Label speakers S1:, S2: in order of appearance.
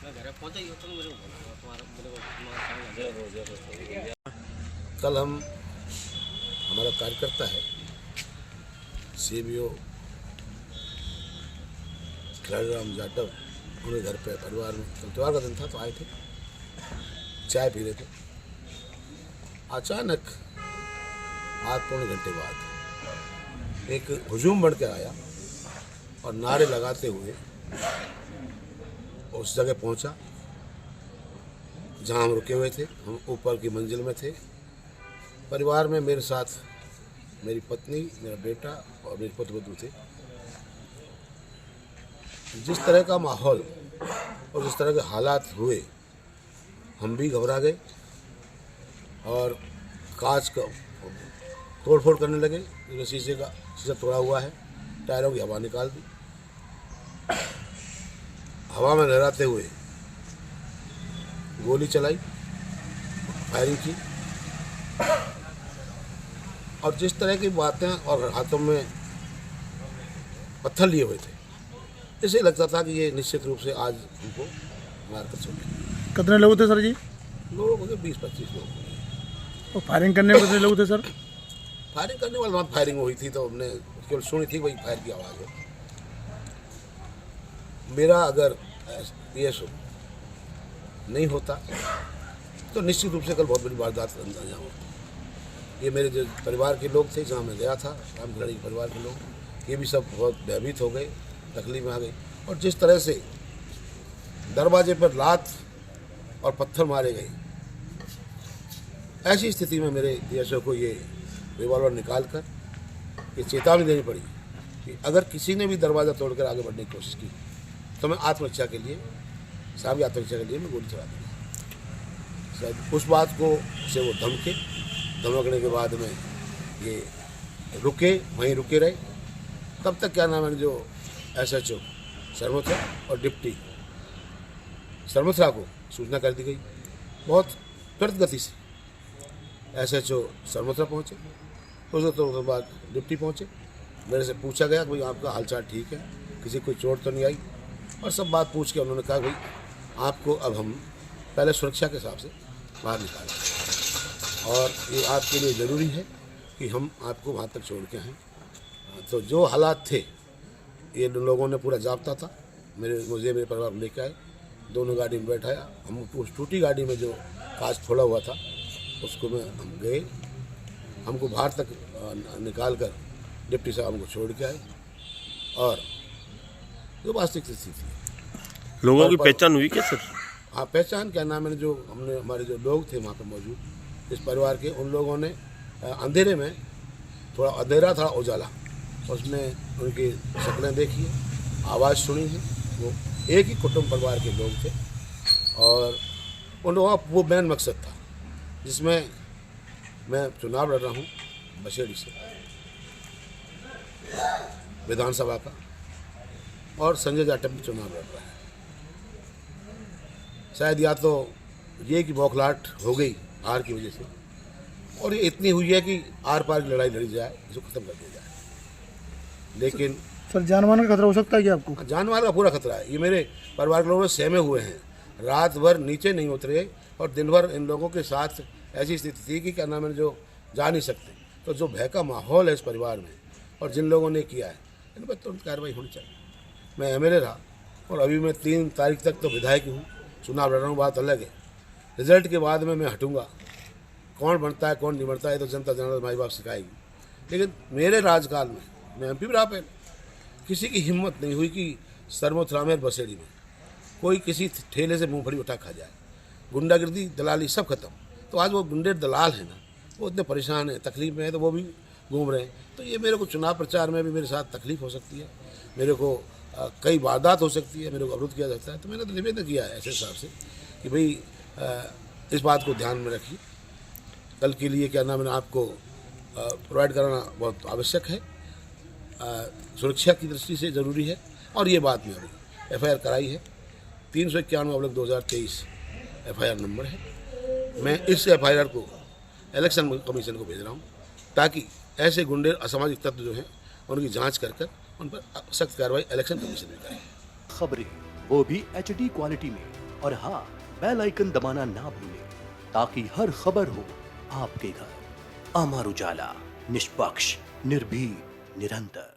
S1: कल हमारा कार्यकर्ता है CBO खिलाड़ी राम जाटव, उन्हें घर पे परिवार में त्योहार का दिन था तो आए थे, चाय पी रहे थे। अचानक आध पौने घंटे बाद एक हुजूम बढ़ कर आया और नारे लगाते हुए उस जगह पहुंचा जहां हम रुके हुए थे। हम ऊपर की मंजिल में थे। परिवार में मेरे साथ मेरी पत्नी, मेरा बेटा और मेरे पुत्र थे। जिस तरह का माहौल और जिस तरह के हालात हुए, हम भी घबरा गए और कांच का तोड़फोड़ करने लगे। शीशा तोड़ा हुआ है, टायरों की हवा निकाल दी, हवा में लहराते हुए गोली चलाई, फायरिंग की और जिस तरह की बातें और हाथों में पत्थर लिए हुए थे, इसे लगता था कि ये निश्चित रूप से आज उनको मारकर छोड़ेंगे।
S2: कितने लोग थे सर जी?
S1: लोग होंगे 20-25 लोग।
S2: और फायरिंग करने में कितने लोग थे सर?
S1: फायरिंग करने वाले वहाँ फायरिंग हुई थी तो हमने केवल सुनी थी, वही फायर की आवाज़ है। मेरा अगर PSO नहीं होता तो निश्चित रूप से कल बहुत बड़ी वारदात अंजाम होती। ये मेरे जो परिवार के लोग थे, जहाँ मैं गया था, राम खिलाड़ी के परिवार के लोग, ये भी सब बहुत भयभीत हो गए, तकलीफ में आ गए। और जिस तरह से दरवाजे पर लात और पत्थर मारे गए, ऐसी स्थिति में मेरे PSO को ये रिवॉल्वर निकाल कर ये चेतावनी देनी पड़ी कि अगर किसी ने भी दरवाज़ा तोड़कर आगे बढ़ने की कोशिश की तो मैं आत्मरक्षा के लिए, साहब की आत्मरक्षा के लिए मैं गोली चला दूँगा। शायद उस बात को से वो धमकने के बाद में ये रुके, वहीं रुके रहे। तब तक क्या नाम है, जो SHO सरमथरा और डिप्टी सरमथरा को सूचना कर दी गई। बहुत त्वरित गति से SHO सरमथरा पहुँचे, तो बाद डिप्टी पहुँचे। मेरे से पूछा गया कि भाई आपका हालचाल ठीक है, किसी कोई चोट तो नहीं आई, और सब बात पूछ के उन्होंने कहा भाई आपको अब हम पहले सुरक्षा के हिसाब से बाहर निकालें और ये आपके लिए ज़रूरी है कि हम आपको वहाँ तक छोड़ के आएँ। तो जो हालात थे, ये लोगों ने पूरा जाब्ता था, मुझे मेरे परिवार को लेकर आए, दोनों गाड़ी में बैठाया। हम उस टूटी गाड़ी में जो कांच फोड़ा हुआ था उसको में हम गए, हमको बाहर तक निकाल कर डिप्टी साहब हमको छोड़ के आए। और जो वास्तविक स्थिति थी,
S3: लोगों की पहचान हुई क्या सर?
S1: हाँ, पहचान क्या नाम है, जो हमारे जो लोग थे वहाँ पर मौजूद इस परिवार के, उन लोगों ने अंधेरे में, थोड़ा अंधेरा था उजाला, उसमें उनकी शक्लें देखी है, आवाज़ सुनी है। वो एक ही कुटुंब परिवार के लोग थे और उन लोगों का वो मेन मकसद था, जिसमें मैं चुनाव लड़ रहा हूँ बसेड़ी से विधानसभा का, और संजय जाटव भी चुनाव लड़ रहा है। शायद या तो ये कि बौखलाहट हो गई हार की वजह से, और ये इतनी हुई है कि आर पार की लड़ाई लड़ी जाए, इसको खत्म कर दिया जाए। लेकिन
S2: सर जानमाल का खतरा हो सकता है क्या आपको?
S1: जानमाल का पूरा खतरा है। ये मेरे परिवार के लोग सहमे हुए हैं, रात भर नीचे नहीं उतरे और दिन भर इन लोगों के साथ ऐसी स्थिति थी कि क्या नाम है, जो जा नहीं सकते। तो जो भय का माहौल है इस परिवार में और जिन लोगों ने किया है, इन पर तुरंत कार्रवाई होनी चाहिए। मैं MLA रहा और अभी मैं 3 तारीख तक तो विधायक ही हूँ, चुनाव लड़ रहा हूँ, बात अलग है। रिजल्ट के बाद में मैं हटूँगा, कौन बनता है कौन नहीं बनता है तो जनता जनार्दन माई बाप सिखाएगी। लेकिन मेरे राजकाल में, मैं MP भी रहा पहले, किसी की हिम्मत नहीं हुई कि सरमथरा में बसेड़ी में कोई किसी ठेले से मूंगफली उठा खा जाए। गुंडागिर्दी, दलाली सब खत्म। तो आज वो गुंडे दलाल हैं ना, वो इतने परेशान हैं, तकलीफ में है, तो वो भी घूम रहे हैं। तो ये मेरे को चुनाव प्रचार में भी मेरे साथ तकलीफ हो सकती है, मेरे को कई वारदात हो सकती है, मेरे को अवरुद्ध किया जाता है। तो मैंने तो निवेदन किया है ऐसे हिसाब से कि भाई इस बात को ध्यान में रखिए। कल के लिए क्या नाम है, आपको प्रोवाइड कराना बहुत आवश्यक है, सुरक्षा की दृष्टि से ज़रूरी है। और ये बात में अभी FIR कराई है, 391/2023 FIR नंबर है। मैं इस FIR को इलेक्शन कमीशन को भेज रहा हूँ ताकि ऐसे गुंडे, असामाजिक तत्व जो हैं उनकी जांच कर उन पर सख्त कार्रवाई इलेक्शन कमीशन भी करे।
S4: खबरें वो भी HD क्वालिटी में
S3: और हाँ, बेल आइकन दबाना ना भूलें ताकि हर खबर हो आपके घर। अमर उजाला, निष्पक्ष, निर्भीक, निरंतर।